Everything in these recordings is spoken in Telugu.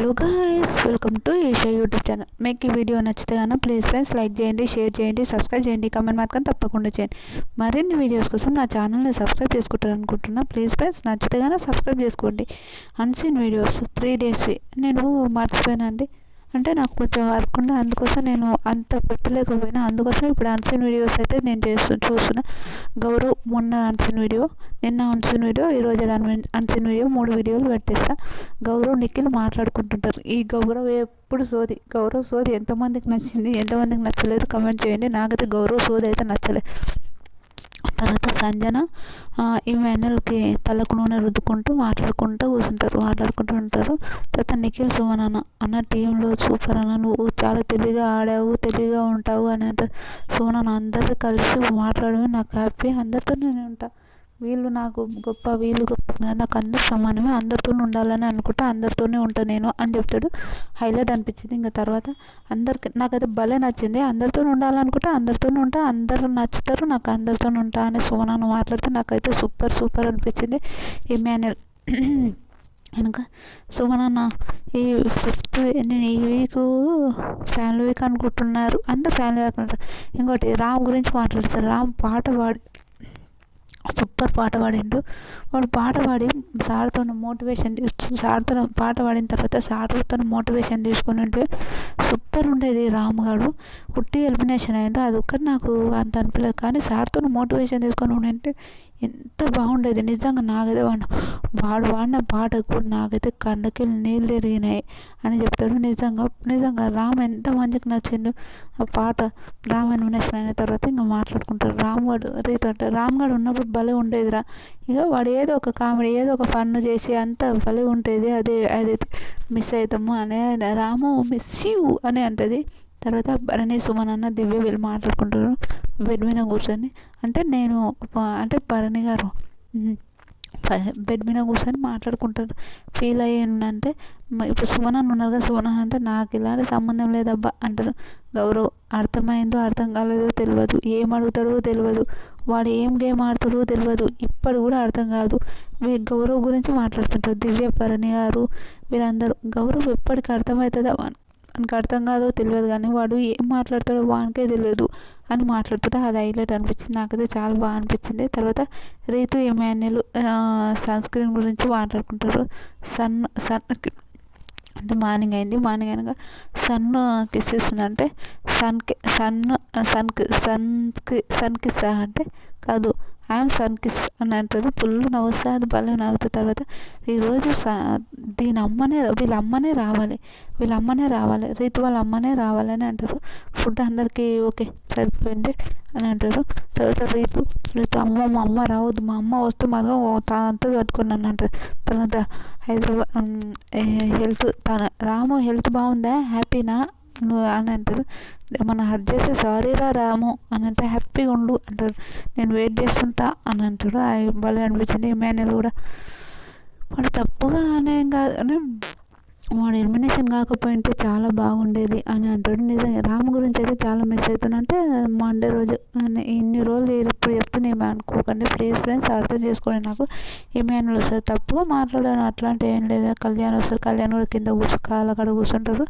Hello guys, welcome to Eesha YouTube channel. మీకు ఈ వీడియో నచ్చితే కనుక ప్లీజ్ ఫ్రెండ్స్ లైక్ చేయండి, షేర్ చేయండి, సబ్స్క్రైబ్ చేయండి, కామెంట్ మాత్రం తప్పకుండా చేయండి. మరిన్ని వీడియోస్ కోసం నా ఛానల్ని సబ్స్క్రైబ్ చేసుకుంటారు అనుకుంటున్నా. ప్లీజ్ ఫ్రెండ్స్ నచ్చితే కనుక సబ్స్క్రైబ్ చేసుకోండి. అన్సీన్ వీడియోస్ 3 డేస్వి నేను మర్చిపోయానండి. అంటే నాకు కొంచెం వర్క్ ఉండే, అందుకోసం నేను అంత పెట్టలేకపోయినా. అందుకోసం ఇప్పుడు అన్సీన్ వీడియోస్ అయితే నేను చూస్తున్నా. గౌరవ్ మొన్న అన్సీన్ వీడియో, నిన్న అన్సీన్ వీడియో, ఈరోజు అన్సీన్ వీడియో, 3 వీడియోలు పెట్టేస్తా. గౌరవ్ నిఖిల్ మాట్లాడుకుంటుంటారు. ఈ గౌరవ్ ఎప్పుడు సోది, గౌరవ్ సోది ఎంతమందికి నచ్చింది, ఎంతమందికి నచ్చలేదు కమెంట్ చేయండి. నాకైతే గౌరవ్ సోది అయితే నచ్చలేదు. తర్వాత సంజన ఇమాన్యుల్కి తలకు నూనె రుద్దుకుంటూ మాట్లాడుకుంటూ ఉంటారు. తర్వాత నిఖిల్ సుమన్ అన్న టీంలో సూపర్ అన్న, నువ్వు చాలా తెలివిగా ఆడావు, తెలివిగా ఉంటావు అని అంటారు. సుమన్ అందరూ కలిసి మాట్లాడమే నాకు హ్యాపీ, అందరితో నేను ఉంటా, వీళ్ళు నాకు గొప్ప, వీళ్ళు గొప్ప, నాకు అందరు సమానమే, అందరితో ఉండాలని అనుకుంటా, అందరితోనే ఉంటా నేను అని చెప్తాడు. హైలైట్ అనిపించింది. ఇంకా తర్వాత అందరికి నాకైతే భలే నచ్చింది. అందరితో ఉండాలనుకుంటే అందరితో ఉంటా, అందరూ నచ్చుతారు, నాకు అందరితో ఉంటా అని సుమన్ మాట్లాడితే నాకైతే సూపర్ అనిపించింది. ఇమాన్యుల్ కనుక సుమన్ ఈ 5th నేను ఈ వీక్ ఫ్యామిలీ వీక్ అనుకుంటున్నారు, అందరు ఫ్యామిలీ వీక్ అంటారు. ఇంకోటి రామ్ గురించి మాట్లాడతారు. రామ్ సూపర్ పాట పాడిండు. వాడు పాట పాడి సార్తో మోటివేషన్ పాట పాడిన తర్వాత సార్తో మోటివేషన్ తీసుకుని ఉంటే సూపర్ ఉండేది. రామ్ గారు కుట్టి ఎలిమినేషన్ అయ్యిండు, అది ఒక్కటి నాకు అంత అనిపించలేదు. కానీ సార్తో మోటివేషన్ తీసుకొని ఉంటే ఎంత బాగుండేది నిజంగా. నాకైతే వాడు వాడిన పాటకు నాకైతే కండకెళ్ళి నీళ్ళు తిరిగినాయి అని చెప్తాడు. నిజంగా రామ్ ఎంత మందికి నచ్చిండు ఆ పాట. రామ్ ఎలిమినేషన్ అయిన తర్వాత ఇంకా మాట్లాడుకుంటారు. రామ్ గడు ఉన్నప్పుడు భలే ఉండేదిరా. ఇక వాడు ఏదో ఒక కామెడీ, ఏదో ఒక ఫన్ చేసి అంత భలే ఉంటుంది. అదైతే మిస్ అవుతాము అనే రాము మిస్ యూ అని అంటది. తర్వాత భరణి, సుమన్ అన్న, దివ్య వీళ్ళు మాట్లాడుకుంటారు బెడ్ మీద కూర్చొని. అంటే భరణి గారు బెడ్ మీద కూర్చొని మాట్లాడుకుంటారు. ఫీల్ అయ్యిందంటే ఇప్పుడు సుమన్ ఉన్నారు కదా, సుమన్ అంటే నాకు ఇలాంటి సంబంధం లేదబ్బా అంటారు. గౌరవ్ అర్థమైందో అర్థం కాలేదో తెలియదు, ఏం అడుగుతాడో తెలియదు, వాడు ఏం గేమ్ ఆడుతాడో తెలియదు, ఇప్పటి కూడా అర్థం కాదు. గౌరవ్ గురించి మాట్లాడుతుంటారు దివ్య, భరణి గారు వీళ్ళందరూ. గౌరవ్ ఎప్పటికి అర్థమవుతుందా వానికి అర్థం కాదో తెలియదు, కానీ వాడు ఏం మాట్లాడతాడో వానికే తెలియదు అని మాట్లాడుతుంటే అది హైలైట్ అనిపించింది. నాకైతే చాలా బాగా అనిపించింది. తర్వాత రీతు, ఇమాన్యుల్ సన్ స్క్రీన్ గురించి మాట్లాడుకుంటారు. సన్ అంటే మార్నింగ్ అయింది, మార్నింగ్ అనగా సన్ కిస్ ఇస్తుందంటే సన్ కిస్ అంటే కాదు, ఐఎమ్ సన్ కిస్ అని అంటారు. ఫుల్ నవ్వుతుంది, అది భలే నవ్వుతుంది. తర్వాత ఈరోజు వీళ్ళ అమ్మనే రావాలి, రీతు వాళ్ళ అమ్మనే రావాలని అంటారు. ఫుడ్ అందరికీ ఓకే సరిపోయింది అని అంటారు. తర్వాత రీతు మా అమ్మ రావద్దు, మా అమ్మ వస్తే మాత్రం తానంతా కట్టుకున్నాను అంటారు. తర్వాత హెల్త్ రాము హెల్త్ బాగుందా, హ్యాపీనా నువ్వు అని అంటారు. ఏమన్నా హర్ట్ చేస్తే సారీరా రాము అని అంటే హ్యాపీగా ఉండు అంటారు. నేను వెయిట్ చేస్తుంటా అని అంటాడు. అది భలే అనిపించింది. ఇమాన్యుల్ కూడా వాడు తప్పుగా అనేం కాదు అని, వాడు ఎలిమినేషన్ కాకపోయింటే చాలా బాగుండేది అని అంటాడు. నిజంగా రామ్ గురించి అయితే చాలా మిస్ అవుతున్నా. అంటే మండే రోజు ఇన్ని రోజులు ఇప్పుడు చెప్తుంది ఏమి అనుకోకండి ప్లీజ్ ఫ్రెండ్స్, అర్థం చేసుకోండి. నాకు ఇమాన్యుల్ వస్తారు, తప్పుగా మాట్లాడాను అట్లాంటి ఏం లేదు. కళ్యాణ్ వస్తారు, కళ్యాణ్ కూడా కింద కాళ్ళ కాడ కూర్చుంటారు.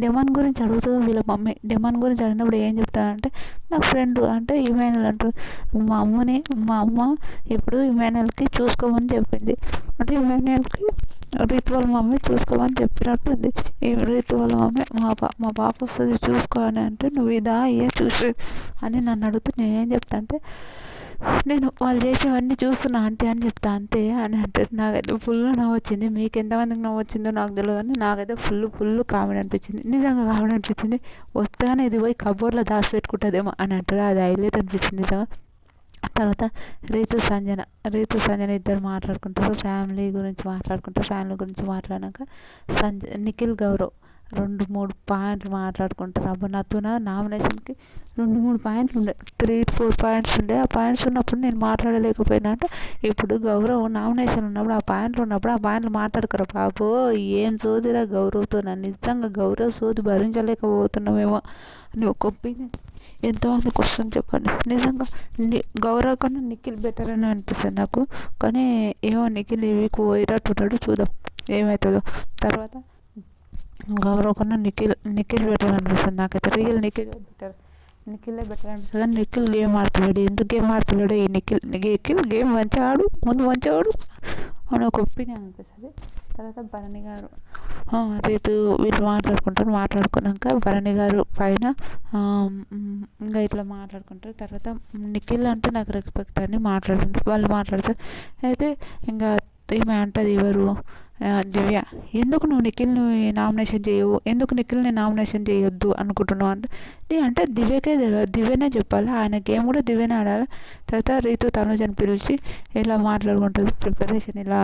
డెమాన్ గురించి అడుగుతుంది వీళ్ళ మమ్మీ. డెమాన్ గురించి అడిగినప్పుడు ఏం చెప్తానంటే నా ఫ్రెండ్ అంటే ఇమాన్యుల్ అంటారు. మా అమ్మ ఇప్పుడు ఇమాన్యుల్కి చూసుకోమని చెప్పింది అంటే ఇమాన్యుల్కి రీతు వాళ్ళ మమ్మీ చూసుకోమని చెప్పినట్టుంది. ఈ రీతు వాళ్ళ మమ్మీ మా పాప వస్తుంది చూసుకో అని అంటే నువ్వు ఇదా అయ్యా చూసి అని నన్ను అడుగుతూ నేనేం చెప్తా అంటే నేను వాళ్ళు చేసేవన్నీ చూస్తున్నా ఆంటీ అని చెప్తా అంతే అని అంటాడు. నాకైతే ఫుల్ నవ్వు వచ్చింది. మీకు ఎంతమందికి నవ్వు వచ్చిందో నాకు తెలియదు, కానీ నాకైతే ఫుల్ కామెడీ అనిపించింది. నిజంగా కామెడీ అనిపించింది. వస్తానే ఇది పోయి కబోర్డ్లో దాచిపెట్టుకుంటుందేమో అని అంటాడు. అది హైలైట్ అనిపించింది నిజంగా. తర్వాత రీతు సంజన ఇద్దరు మాట్లాడుకుంటారు, ఫ్యామిలీ గురించి మాట్లాడినాక నిఖిల్, గౌరవ్ 2-3 పాయింట్లు మాట్లాడుకుంటారు. అబ్బా నాతో నామినేషన్కి 2-3 పాయింట్లు ఉండే, 3-4 పాయింట్స్ ఉండే. ఆ పాయింట్స్ ఉన్నప్పుడు నేను మాట్లాడలేకపోయినా అంటే ఇప్పుడు గౌరవ్ నామినేషన్ ఉన్నప్పుడు ఆ పాయింట్లు మాట్లాడుకోరు బాబో. ఏం సోదిరా గౌరవ్తో, నిజంగా గౌరవ్ సోది భరించలేకపోతున్నామేమో అని ఒక ఒపీనియన్ ఎంతమందికి వస్తుంది చెప్పండి. నిజంగా గౌరవ్ కన్నా నిఖిల్ బెటర్ అని అనిపిస్తుంది నాకు. కానీ ఏమో నిఖిల్ ఈ వీక్ పోయేటట్టు ఉంటాడు, చూద్దాం. ఏమవుతుందో. తర్వాత ఎవరికన్నా నిఖిల్ బెటర్ అనిపిస్తుంది నాకైతే. రియల్ నిఖిల్ బెటర్, నిఖిలే బెటర్ అనిపిస్తుంది. కానీ నిఖిల్ గేమ్ ఆడుతున్నాడు, ఎందుకు గేమ్ ఆడుతున్నాడు ఈ నిఖిల్ గేమ్ మంచిగా ఆడు, ముందు మంచిగా ఆడు అని ఒక ఒపీనియన్ అనిపిస్తుంది. తర్వాత భరణి గారు రీతు వీళ్ళు మాట్లాడుకున్నాక భరణి గారు పైన ఇంకా ఇట్లా మాట్లాడుకుంటారు. తర్వాత నిఖిల్ అంటే నాకు రెస్పెక్ట్ అని మాట్లాడుకుంటారు. వాళ్ళు మాట్లాడతారు. అయితే ఇంకా ఈమె అంటది, ఎవరు దివ్య, ఎందుకు నువ్వు నిఖిల్ని నామినేషన్ చేయవు, ఎందుకు నిఖిల్ని నామినేషన్ చేయొద్దు అనుకుంటున్నావు అంటే దివ్యకే తెలియదు, దివ్యనే చెప్పాలి, ఆయన గేమ్ కూడా దివ్యనే ఆడాలి. తర్వాత రీతు తనుజని పిలిచి ఇలా మాట్లాడుకుంటుంది, ప్రిపరేషన్ ఇలా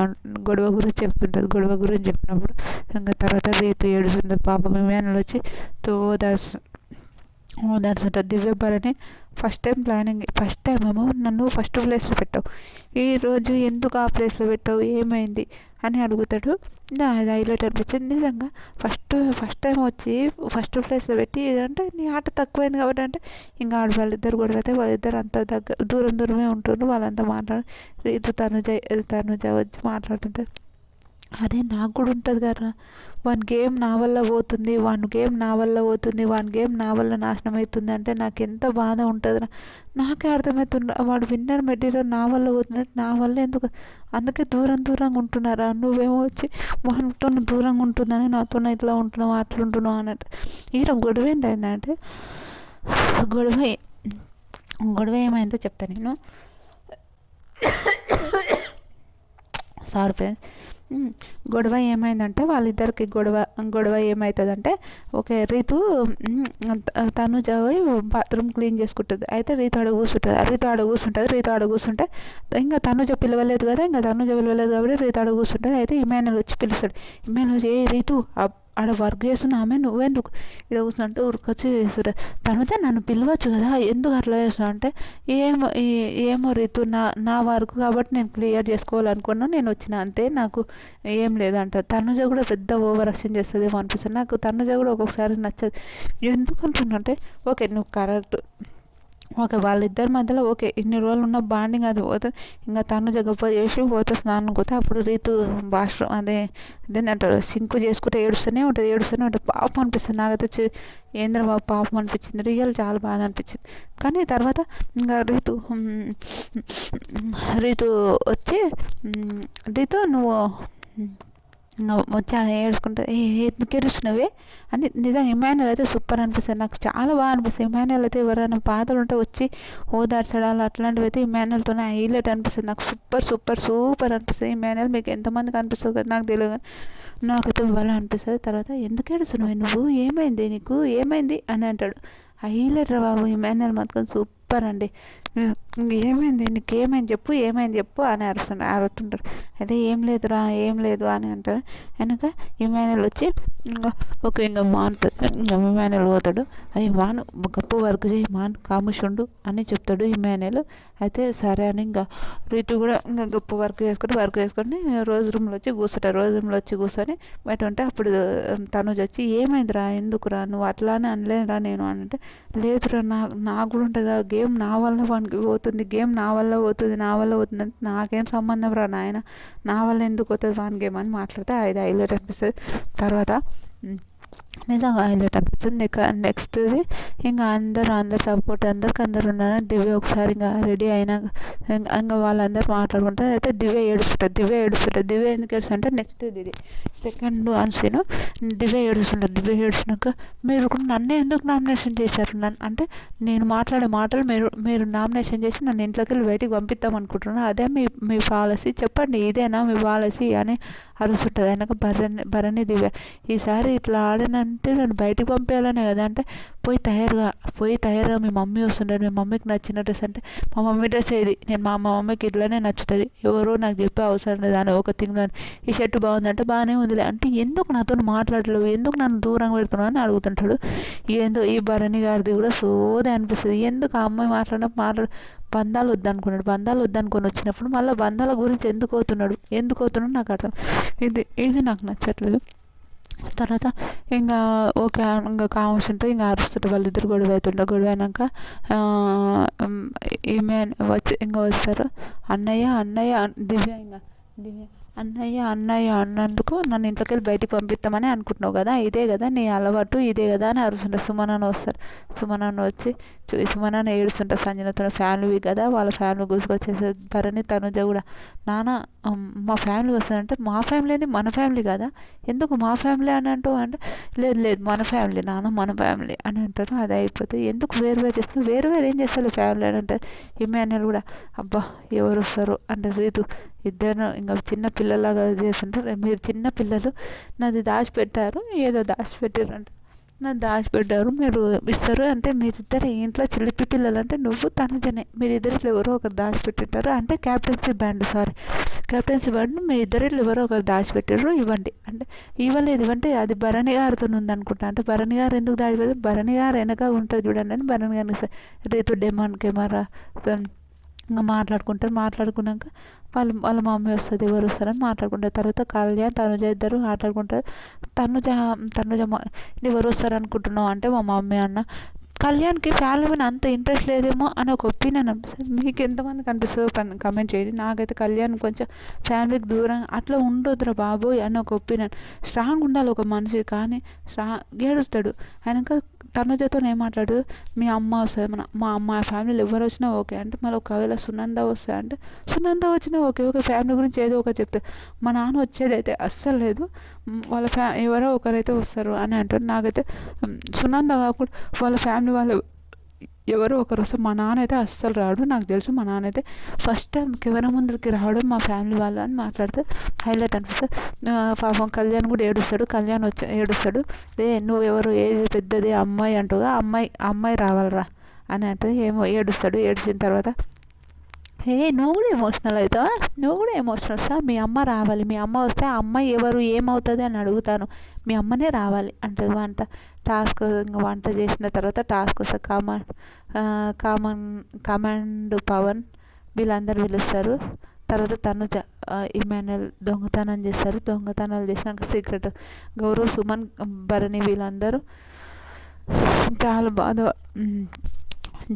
గొడవ గురించి చెప్తుంటుంది. గొడవ గురించి చెప్పినప్పుడు ఇంకా తర్వాత రీతు ఏడుస్తుంది. పాపం ఇమానుయల్ వచ్చి ఓదార్చుంటుంది. దివ్య భరణి ఫస్ట్ టైం ఏమో నన్ను ఫస్ట్ ప్లేస్లో పెట్టావు, ఈరోజు ఎందుకు ఆ ప్లేస్లో పెట్టావు, ఏమైంది అని అడుగుతాడు. అది హైలైట్ అనిపించింది నిజంగా. ఫస్ట్ టైం వచ్చి ఫస్ట్ ప్లేస్లో పెట్టి ఏదంటే నీ ఆట తక్కువైంది కాబట్టి అంటే ఇంకా వాళ్ళిద్దరు గొడవ అయితే వాళ్ళిద్దరు అంత దూరమే ఉంటున్నారు. వాళ్ళంతా రీతు తనుజ వచ్చి మాట్లాడుతుంటారు. అరే నాకు కూడా ఉంటుంది కదా, వాని గేమ్ నా వల్ల పోతుంది, వాని గేమ్ నా వల్ల నాశనం అవుతుంది అంటే నాకు ఎంత బాధ ఉంటుందిరా, నాకే అర్థమవుతుంది. వాడు విన్నర్ మెటీరియల్ నా వల్ల పోతున్నట్టు, నా వల్ల ఎందుకు, అందుకే దూరంగా ఉంటున్నారా, నువ్వేమో వచ్చి వానితో దూరంగా ఉంటుందని నాతో ఇట్లా ఉంటున్నావు అట్లుంటున్నావు అన్నట్టు. ఈడ గొడవ ఏంటంటే గొడవ ఏమైందో చెప్తాను నేను. Sorry friends. గొడవ ఏమైందంటే వాళ్ళిద్దరికి గొడవ ఏమవుతుందంటే, okay Rithu Tanuja bathroom clean చేసుకుంటుంది. అయితే రీతు ఆడ కూర్చుంటే ఇంకా తనుజ పిలవలేదు కాబట్టి రీతు ఆడ కూర్చుంటుంది. అయితే ఇమానుయల్ వచ్చి పిలుస్తాడు. ఇమానుయల్ వచ్చి, ఏ రీతు ఆడ వర్క్ చేస్తున్నా ఆమె, నువ్వెందుకు ఇక్కడ కూర్చుంటే ఉరికొచ్చి చేస్తుంటే, తనుజ నన్ను పిలవచ్చు కదా, ఎందుకు అట్లా చేస్తున్నా అంటే ఏమో రీతు నా వర్క్ కాబట్టి నేను క్లియర్ చేసుకోవాలనుకున్నా, నేను వచ్చిన అంతే, నాకు ఏం లేదంట. తనుజ కూడా పెద్ద ఓవర్ యాక్షన్ చేస్తుందేమో అనిపిస్తుంది నాకు. తనుజ కూడా ఒక్కొక్కసారి నచ్చదు. ఎందుకు అంటున్నంటే, ఓకే నువ్వు కరెక్ట్, ఓకే వాళ్ళిద్దరి మధ్యలో ఓకే ఇన్ని రోజులు ఉన్న బాండింగ్ అది పోతుంది. ఇంకా తనుజ గొప్ప చేసి పోతే స్నానం పోతే అప్పుడు రీతు బాత్రూమ్ అదేంటంటారు సింకు చేసుకుంటే ఏడుస్తూనే ఉంటుంది. పాపం అనిపిస్తుంది నాకైతే. ఏంద్రబాబు పాపం అనిపించింది, రియల్ చాలా బాధ అనిపించింది. కానీ తర్వాత ఇంకా రీతు వచ్చి రీతు నువ్వు ఇంకా వచ్చి ఆయన ఏడుచుకుంటే, ఎందుకు ఏడుస్తున్నావే అని. నిజంగా ఇమానుయల్ అయితే సూపర్ అనిపిస్తుంది నాకు, చాలా బాగా అనిపిస్తుంది. ఇమానుయల్ అయితే ఎవరైనా బాధలు ఉంటే వచ్చి ఓదార్చడాలు అట్లాంటివి అయితే ఇమానుయల్తోనే హైలైట్ అనిపిస్తుంది నాకు. సూపర్ అనిపిస్తుంది ఇమానుయల్. మీకు ఎంతమందికి అనిపిస్తుంది కదా నాకు తెలియదు, కానీ నాకైతే బాగా అనిపిస్తుంది. తర్వాత ఎందుకు ఏడుస్తున్నావు నువ్వు, ఏమైంది నీకు, ఏమైంది అని అంటాడు. హైలైట్ రా బాబు, ఇమానుయల్ మాత్రం సూపర్ అండి. ఏమైంది నీకేమైంది చెప్పు అని అరుతుంటారు. అయితే ఏం లేదు అని అంటారు. వెనక ఇమానుయల్ వచ్చి ఇంకా ఓకే ఇంకా ఇమానుయల్ పోతాడు. అవి మాను గొప్ప వర్క్ చేయి, కాముషుండు అని చెప్తాడు ఇమానుయల్. అయితే సరే అని ఇంకా రీతు కూడా ఇంకా గొప్ప వర్క్ చేసుకొని రూమ్లో వచ్చి కూర్చొని బయట ఉంటే అప్పుడు తనుజ వచ్చి, ఏమైందిరా, ఎందుకురా, నువ్వు అట్లానే అనలేదురా నేను అని అంటే, లేదురా నాకు కూడా ఉంటుంది ఆ గేమ్, నా వల్ల వానికి పోతుంది, గేమ్ నా వల్ల పోతుంది అంటే నాకేం సంబంధం రా నాయన, నా వల్ల ఎందుకు పోతుంది వాని గేమ్ అని మాట్లాడితే అది హైలైట్ అనిపిస్తుంది. తర్వాత నిజంగా హైలైట్ అనిపిస్తుంది. నెక్స్ట్ది ఇంకా అందరు సపోర్ట్ అందరు ఉన్నారు. దివ్య ఒకసారి ఇంకా రెడీ అయినాక ఇంకా వాళ్ళందరూ మాట్లాడుకుంటారు. అయితే దివ్య ఏడుస్తుంటుంది. దివ్య ఎందుకు ఏడుస్తుంటే నెక్స్ట్ ఇది సెకండ్ అన్సీన్ దివ్య ఏడుస్తున్నాక, మీరు నన్నే ఎందుకు నామినేషన్ చేశారు అంటే, నేను మాట్లాడే మాటలు మీరు నామినేషన్ చేసి నన్ను ఇంట్లోకి వెళ్ళి బయటికి పంపిద్దాం అనుకుంటున్నాను, అదే మీ పాలసీ, చెప్పండి ఇదేనా మీ పాలసీ అని అరుస్తుంటుంది. వెనక భరణి దివ్య, ఈసారి ఇట్లా ఆడనంటే నన్ను బయటికి పంపేయాలనే కదా అంటే, పోయి తయారుగా మీ మమ్మీ వస్తుంటారు, మీ మమ్మీకి నచ్చిన డ్రెస్ అంటే, మా మమ్మీ డ్రెస్ ఏది, నేను మా మమ్మీకి ఇట్లానే నచ్చుతుంది, ఎవరో నాకు చెప్పే అవసరం లేదు అని ఒక థింగ్ అని, ఈ షర్ట్ బాగుందంటే బాగానే ఉందిలే అంటే, ఎందుకు నాతో మాట్లాడలేవు, ఎందుకు నన్ను దూరంగా పెడుతున్నావు అని అడుగుతుంటాడు. ఏందో ఈ భరణి గారిది కూడా సోదే అనిపిస్తుంది. ఎందుకు ఆ అమ్మాయి మాట్లాడు బంధాలు వద్దనుకొని వచ్చినప్పుడు మళ్ళీ బంధాల గురించి ఎందుకు అవుతున్నాడు నాకు అర్థం, ఇది నాకు నచ్చట్లేదు. తర్వాత ఇంకా ఓకే ఇంకా కామర్స్ ఉంటే ఇంకా అరుస్తుంటే వాళ్ళిద్దరు గొడవ అయినాక ఈమె వచ్చి ఇంకా వస్తారు. అన్నయ్య దివ్య అన్నయ్య అన్నయ్య అన్నందుకు నన్ను ఇంట్లోకి వెళ్ళి బయటికి పంపిస్తామని అనుకుంటున్నావు కదా, ఇదే కదా నీ అలవాటు, ఇదే కదా అని అరుస్తుంటారు. సుమనన్న వస్తారు. సుమనన్న వచ్చి సుమనన్న ఏడుస్తుంటారు. సంజనతో ఫ్యామిలీ కదా, వాళ్ళ ఫ్యామిలీ గుర్తుకొచ్చేసి భరణి తనుజ కూడా నాన్న మా ఫ్యామిలీ వస్తారంటే, మా ఫ్యామిలీ ఏంది మన ఫ్యామిలీ కదా, ఎందుకు మా ఫ్యామిలీ అని అంటావు అంటే, లేదు లేదు మన ఫ్యామిలీ నాన్న మన ఫ్యామిలీ అని అంటారు. అది అయిపోతుంది. ఎందుకు వేరు వేరు చేస్తున్నారు, వేరు వేరు ఏం చేస్తారు ఫ్యామిలీ అని అంటారు. ఇమాన్యుల్ కూడా అబ్బా ఎవరు వస్తారు అంటే, రీతు ఇద్దరు ఇంకా చిన్న పిల్లలాగా చేస్తుంటారు. మీరు చిన్న పిల్లలు నాది దాచిపెట్టారు, ఏదో దాచిపెట్టారు అంటే, నన్ను దాచిపెట్టారు మీరు ఇస్తారు అంటే, మీరిద్దరు ఇంట్లో చిలిపి పిల్లలు అంటే నువ్వు తనుజనే, మీరిద్దరిలో ఎవరో ఒకరు దాచిపెట్టింటారు అంటే క్యాప్టెన్సీ బ్యాండ్ మీ ఇద్దరిలో ఎవరో ఒకరు దాచిపెట్టారు ఇవ్వండి అంటే, ఇవ్వలేదు ఇవ్వంటే అది భరణి గారితో ఉందనుకుంటా అంటే, భరణి గారు ఎందుకు దాచిపెట్టారు, భరణి గారు వెనక ఉంటుంది చూడండి అని భరణి గారిని రీతు డెమాన్ కెమెరా ఇంకా మాట్లాడుకున్నాక వాళ్ళ మమ్మీ వస్తుంది, ఎవరు వస్తారని మాట్లాడుకుంటారు. తర్వాత కళ్యాణ్ తనుజ ఇద్దరు మాట్లాడుకుంటారు. తనుజ ఎవరు వస్తారు అనుకుంటున్నావు అంటే, మా మమ్మీ అన్న. కళ్యాణ్కి ఫ్యామిలీ మీద అంత ఇంట్రెస్ట్ లేదేమో అని ఒక ఒపీనియన్ అనిపిస్తుంది. మీకు ఎంతమందికి అనిపిస్తుందో కమెంట్ చేయండి. నాకైతే కళ్యాణ్ కొంచెం ఫ్యామిలీకి దూరం అట్లా ఉండొద్దురా బాబోయ్ అని ఒక ఒపీనియన్. స్ట్రాంగ్ ఉండాలి ఒక మనిషి, కానీ ఏడుస్తాడు. ఆయనక తనుజతో ఏం మాట్లాడు, మీ అమ్మ వస్తుంది మా ఫ్యామిలీలో ఎవరు వచ్చినా ఓకే అంటే, మళ్ళీ ఒకవేళ సునంద వస్తే అంటే, సునంద వచ్చినా ఓకే ఫ్యామిలీ గురించి ఏదో ఒక చెప్తే, మా నాన్న వచ్చేదైతే అస్సలు లేదు, వాళ్ళ ఎవరో ఒకరైతే వస్తారు అని అంటారు. నాకైతే సునంద కాకుండా వాళ్ళ ఫ్యామిలీ వాళ్ళు ఎవరో ఒకరు వస్తారు, మా నాన్న అయితే అస్సలు రాడు, నాకు తెలుసు మా నాన్న అయితే ఫస్ట్ టైం కెమెరా ముందరికి రావడం మా ఫ్యామిలీ వాళ్ళు అని మాట్లాడితే హైలైట్ అనిపిస్తుంది. పాపం కళ్యాణ్ కూడా ఏడుస్తాడు. నువ్వు ఎవరు ఏజ్ పెద్దది అమ్మాయి అంటుగా, అమ్మాయి రావాలరా అని అంటే ఏమో ఏడ్చిన తర్వాత, నువ్వు కూడా ఎమోషనల్ అవుతావా, నువ్వు కూడా ఎమోషనల్ వస్తా, మీ అమ్మ రావాలి, మీ అమ్మ వస్తే ఆ అమ్మాయి ఎవరు ఏమవుతుంది అని అడుగుతాను, మీ అమ్మనే రావాలి అంటది. వంట చేసిన తర్వాత టాస్క్ వస్తే కమాండ్ పవన్ వీళ్ళందరూ పిలుస్తారు. తర్వాత తనుజ ఇమాన్యుల్ దొంగతనాలు చేసినాక సీక్రెట్ గౌరవ్ సుమన్ భరణి వీళ్ళందరూ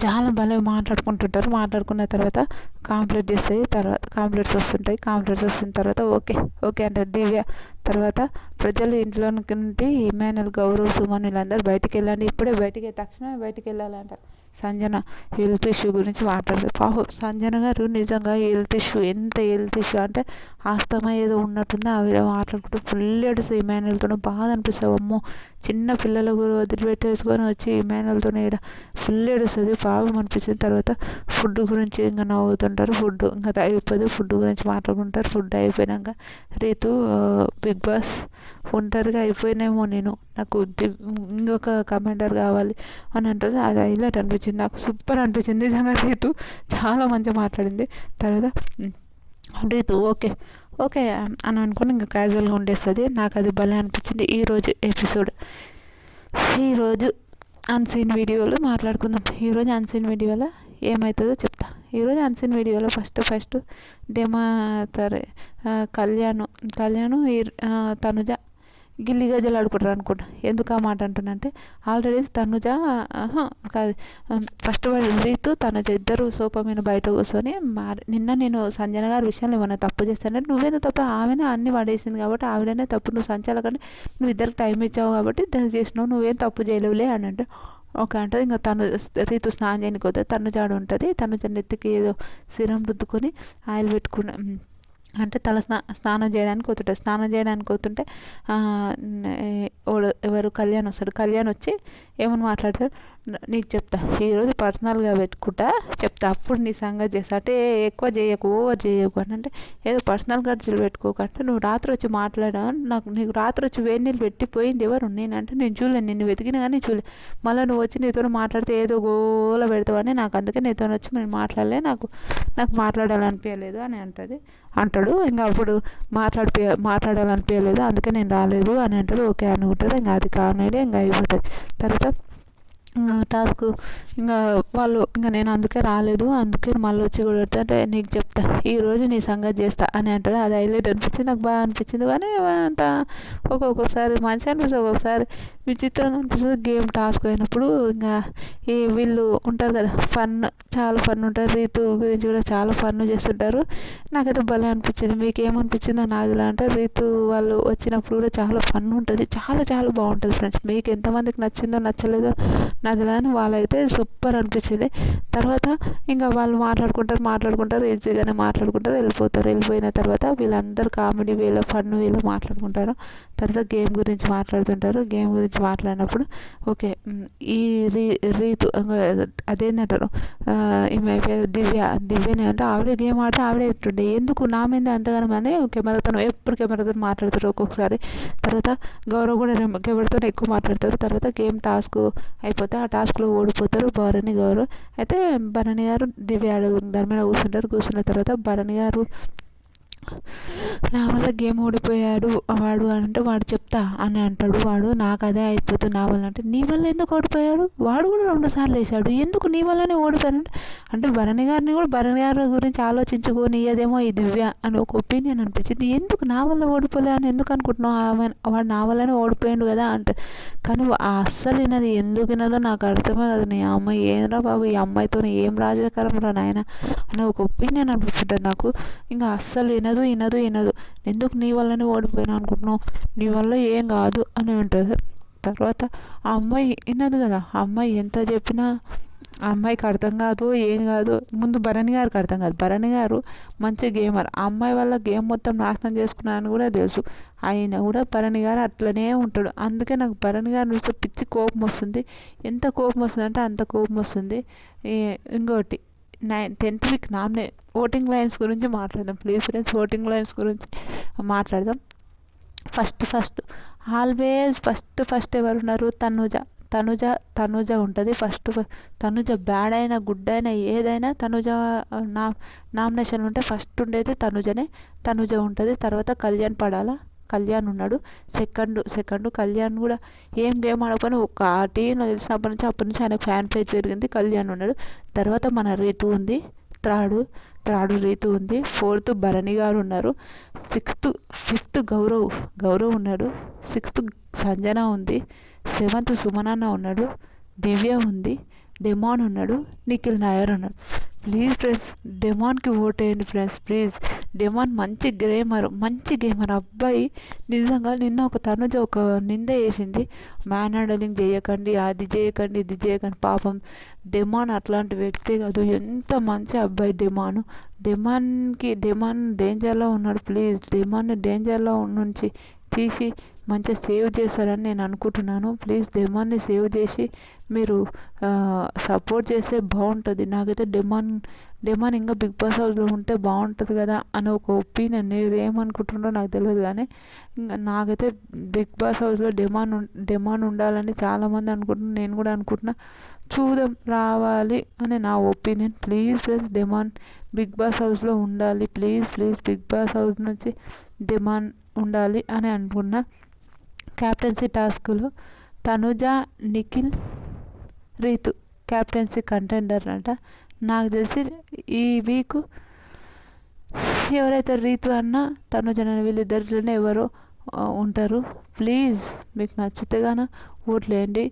చాలా భలే మాట్లాడుకుంటుంటారు. మాట్లాడుకున్న తర్వాత కాంప్లెట్స్ వస్తున్న తర్వాత ఓకే అంటే దివ్య. తర్వాత ప్రజలు ఇంట్లో నుండి ఇమాన్యుల్ గౌరవ్ సుమన్ వీళ్ళందరూ బయటికి వెళ్ళండి, ఇప్పుడే తక్షణమే బయటికి వెళ్ళాలంట. సంజన హెల్త్ ఇష్యూ గురించి మాట్లాడతారు. పాపం సంజన గారు నిజంగా ఎంత హెల్త్ ఇష్యూ అంటే ఆస్తమా ఏదో ఉన్నట్టుంది. ఆవిడ మాట్లాడుకుంటూ ఫుల్ ఏడుస్తుంది. ఇమాన్యుల్తో బాధ అనిపిస్తుంది. అమ్మో చిన్న పిల్లల గురి వదిలిపెట్టేసుకొని వచ్చి ఇమాన్యుల్తో ఫుల్ ఏడుస్తుంది, పాపం అనిపించిన తర్వాత ఫుడ్ గురించి ఇంకా నవ్వుతుంటారు. ఫుడ్ ఇంకా అయిపోతుంది, ఫుడ్ గురించి మాట్లాడుకుంటారు. ఫుడ్ అయిపోయినాక రీతు బిగ్ బాస్ ఒంటరిగా అయిపోయినేమో నేను, నాకు ఇంకొక కమెంటర్ కావాలి అని అంటుంది. అది హైలైట్ అనిపించింది, నాకు సూపర్ అనిపించింది నిజంగా. రీతు చాలా మంచిగా మాట్లాడింది. తర్వాత రీతు ఓకే అని అనుకుని ఇంకా క్యాజువల్గా ఉండేస్తుంది. నాకు అది భలే అనిపించింది ఈరోజు ఎపిసోడ్. ఈరోజు అన్సీన్ వీడియోలు మాట్లాడుకుందాం. ఈరోజు అన్సీన్ వీడియోలో ఏమవుతుందో చెప్తా. ఈరోజు అన్సీన్ వీడియోలో ఫస్ట్ కళ్యాణ్ తనుజ గిల్లి గజ్జలు ఆడుకుంటారు అనుకుంటా. ఎందుకు ఆ మాట అంటున్నంటే, ఆల్రెడీ తనుజ కాదు ఫస్ట్ రీతు తనుజ ఇద్దరు సోఫా మీద బయట కూర్చొని నిన్న నేను సంజన గారి విషయంలో ఏమైనా తప్పు చేస్తానంటే, నువ్వేదో తప్పు, ఆమెనే అన్ని పడేసింది కాబట్టి ఆవిడనే తప్పు, నువ్వు సంచాలకంటే నువ్వు ఇద్దరికి టైం ఇచ్చావు కాబట్టి దాన్ని చేసినావు, నువ్వేం తప్పు చేయలేవులే అని అంటే ఓకే అంటే, ఇంకా రీతు స్నానం చేయడానికి పోతుంది. తనుజాడు ఉంటుంది. తనుజ నెత్తికి ఏదో సిరం రుద్దుకొని ఆయిల్ పెట్టుకుని అంటే స్నానం చేయడానికి పోతుంటే ఎవరు కళ్యాణ్ వస్తాడు. కళ్యాణ్ వచ్చి ఏమని మాట్లాడతాడు, నీకు చెప్తా ఈరోజు పర్సనల్గా పెట్టుకుంటా చెప్తా, అప్పుడు నీ సంగతి చేస్తా అంటే, ఎక్కువ చేయకు ఓవర్ చేయకు అని అంటే, ఏదో పర్సనల్ ఖర్చులు పెట్టుకోకంటే, నువ్వు రాత్రి వచ్చి మాట్లాడావు, నీకు రాత్రి వచ్చి వేడి నీళ్ళు పెట్టిపోయింది ఎవరు నేనంటే, నేను చూడలేను, నిన్ను వెతికినా కానీ చూడలేదు, మళ్ళీ నువ్వు వచ్చి నీతో మాట్లాడితే ఏదో గోల పెడతావని నాకు అందుకే నీతో వచ్చి నేను మాట్లాడలే, నాకు మాట్లాడాలనిపించలేదు అని అంటాడు. ఇంకా అప్పుడు మాట్లాడాలనిపించలేదు అందుకే నేను రాలేదు అని అంటాడు. ఓకే అనుకుంటారు. ఇంకా అది కామెడీ ఇంకా అయిపోతుంది. తర్వాత టాస్క్ ఇంకా వాళ్ళు ఇంకా నేను అందుకే రాలేదు, అందుకే మళ్ళీ వచ్చి కూడా అంటే నీకు చెప్తా ఈరోజు నీ సంగతి చేస్తా అని అంటాడు. అది హైలైట్ అనిపించింది, నాకు బాగా అనిపించింది. కానీ అంత ఒక్కొక్కసారి మంచిగా అనిపిస్తుంది, ఒక్కొక్కసారి విచిత్రంగా అనిపిస్తుంది. గేమ్ టాస్క్ అయినప్పుడు ఇంకా వీళ్ళు ఉంటారు కదా ఫన్, చాలా ఫన్ ఉంటారు. రీతు గురించి కూడా చాలా ఫన్ చేస్తుంటారు. నాకైతే భలే అనిపించింది. మీకు ఏమనిపించిందో నాకు ఇలా అంటే రీతు వాళ్ళు వచ్చినప్పుడు కూడా చాలా ఫన్ ఉంటుంది, చాలా చాలా బాగుంటుంది ఫ్రెండ్స్. మీకు ఎంతమందికి నచ్చిందో నచ్చలేదో నాది కానీ వాళ్ళైతే సూపర్ అనిపించింది. తర్వాత ఇంకా వాళ్ళు మాట్లాడుకుంటారు ఈజీగానే మాట్లాడుకుంటారు, వెళ్ళిపోయిన తర్వాత వీళ్ళందరూ కామెడీ వేలో ఫన్ వేలో మాట్లాడుకుంటారు. తర్వాత గేమ్ గురించి మాట్లాడుతుంటారు. గేమ్ గురించి మాట్లాడినప్పుడు ఓకే ఈ రీతు అదేంటంటారు ఈమె పేరు దివ్యనే అంటే ఆవిడే గేమ్ ఆడితే ఆవిడే ఎట్టుండే ఎందుకు నా మీద అంతగానో అని ఎప్పుడు కెమెరాతో మాట్లాడతారు ఒక్కొక్కసారి. తర్వాత గౌరవ్ కూడా కెమెరాతో ఎక్కువ మాట్లాడతారు. తర్వాత గేమ్ టాస్క్ అయిపోతే ఆ టాస్క్లో ఓడిపోతారు భరణి గౌరవ్. అయితే భరణి గారు దివ్య దాని మీద కూర్చున్న తర్వాత భరణి గారు నా వల్ల గేమ్ ఓడిపోయాడు వాడు అంటే వాడు చెప్తా అని అంటాడు. వాడు నాకు అదే అయిపోతుంది నా వల్ల అంటే నీ వల్ల ఎందుకు ఓడిపోయాడు, వాడు కూడా 2 సార్లు వేసాడు ఎందుకు నీ వల్లనే ఓడిపోయాడు అంటే భరణి గారి గురించి ఆలోచించుకొని అదేమో ఈ దివ్య అని ఒక ఒపీనియన్ అనిపించింది. ఎందుకు నా వల్ల ఓడిపోలే అని ఎందుకు అనుకుంటున్నావు, వాడు నా వల్లనే ఓడిపోయాడు కదా అంటే. కానీ అస్సలు వినది, ఎందుకు వినదో నాకు అర్థమే కదా. నీ అమ్మాయి ఏంద్రా బాబు, ఈ అమ్మాయితో ఏం రాజకరం రా నాయన అని ఒక ఒపీనియన్ అనిపిస్తుంటుంది నాకు. ఇంకా అస్సలు వినదు. ఎందుకు నీ వల్లనే ఓడిపోయినా అనుకుంటున్నావు, నీ వల్ల ఏం కాదు అని ఉంటుంది. తర్వాత ఆ అమ్మాయి వినదు కదా. ఆ అమ్మాయి ఎంత చెప్పినా ఆ అమ్మాయికి అర్థం కాదు, ఏం కాదు. ముందు భరణి గారికి అర్థం కాదు. భరణి గారు మంచి గేమర్, ఆ అమ్మాయి వల్ల గేమ్ మొత్తం నాశనం చేసుకున్నానని కూడా తెలుసు. అయినా కూడా భరణి గారు అట్లనే ఉంటాడు. అందుకే నాకు భరణి గారు చూస్తే పిచ్చి కోపం వస్తుంది. ఎంత కోపం వస్తుంది అంటే అంత కోపం వస్తుంది. ఇంకోటి 10th వీక్ ఓటింగ్ లైన్స్ గురించి మాట్లాడదాం ప్లీజ్ ఫ్రెండ్స్. ఓటింగ్ లైన్స్ గురించి మాట్లాడదాం. ఫస్ట్ ఆల్వేస్ ఫస్ట్ ఎవరున్నారు, తనుజ ఉంటుంది ఫస్ట్. తనుజ బ్యాడ్ అయినా గుడ్ అయినా ఏదైనా తనుజ నామినేషన్ ఉంటే ఫస్ట్ ఉండేది తనుజ ఉంటుంది. తర్వాత కళ్యాణ్ ఉన్నాడు సెకండ్. కళ్యాణ్ కూడా ఏం గేమ్ ఆడకపోయినా ఒక టీంలో తెలిసినప్పటి నుంచి ఆయన ఫ్యాన్ పేజ్ పెరిగింది. కళ్యాణ్ ఉన్నాడు. తర్వాత మన రీతు ఉంది, థర్డ్ రీతు ఉంది. 4th భరణి గారు ఉన్నారు. 5th గౌరవ్ ఉన్నాడు. 6th సంజన ఉంది. 7th సుమనన్న ఉన్నాడు. దివ్య ఉంది. డెమాన్ ఉన్నాడు. నిఖిల్ నాయర్ ఉన్నాడు. ప్లీజ్ ఫ్రెండ్స్ డెమాన్కి ఓట్ వేయండి ఫ్రెండ్స్ ప్లీజ్. డెమాన్ మంచి గేమర్ అబ్బాయి. నిజంగా నిన్న ఒక తనుజ ఒక నింద వేసింది, మ్యాన్ హ్యాండలింగ్ చేయకండి, అది చేయకండి, ఇది చేయకండి. పాపం డెమాన్ అట్లాంటి వ్యక్తి కాదు, ఎంత మంచి అబ్బాయి డెమాన్ డేంజర్లో ఉన్నాడు. ప్లీజ్ డెమాన్ని డేంజర్లో నుంచి తీసి మంచిగా సేవ్ చేస్తారని నేను అనుకుంటున్నాను. ప్లీజ్ డెమాన్ని సేవ్ చేసి మీరు సపోర్ట్ చేస్తే బాగుంటుంది. నాకైతే డెమాన్ ఇంకా బిగ్ బాస్ హౌస్లో ఉంటే బాగుంటుంది కదా అని ఒక ఒపీనియన్. మీరు ఏమనుకుంటున్నారో నాకు తెలియదు, కానీ ఇంకా నాకైతే బిగ్ బాస్ హౌస్లో డెమాన్ ఉండాలని చాలామంది అనుకుంటున్నారు, నేను కూడా అనుకుంటున్నా. చూద్దాం, రావాలి అని నా opinion. Please friends demon Bigg Boss హౌస్లో ఉండాలి. ప్లీజ్ బిగ్ బాస్ హౌస్ నుంచి డెమాన్ ఉండాలి అని అనుకున్నా. క్యాప్టెన్సీ టాస్క్లో తనుజ, నిఖిల్, రీతు క్యాప్టెన్సీ కంటెండర్ అంట. నాకు తెలిసి ఈ వీక్ ఎవరైతే రీతు అన్న తనుజ వీళ్ళిద్దరిలోనే ఎవరో ఉంటారు. ప్లీజ్ మీకు నచ్చితే గాన ఓట్లేయండి.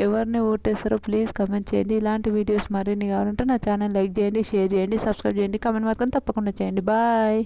ఎవరిని ఓటేస్తారో ప్లీజ్ కమెంట్ చేయండి. ఇలాంటి వీడియోస్ మరిన్ని కావాలంటే నా ఛానల్ లైక్ చేయండి, షేర్ చేయండి, సబ్స్క్రైబ్ చేయండి, కమెంట్ మాత్రం తప్పకుండా చేయండి. బాయ్.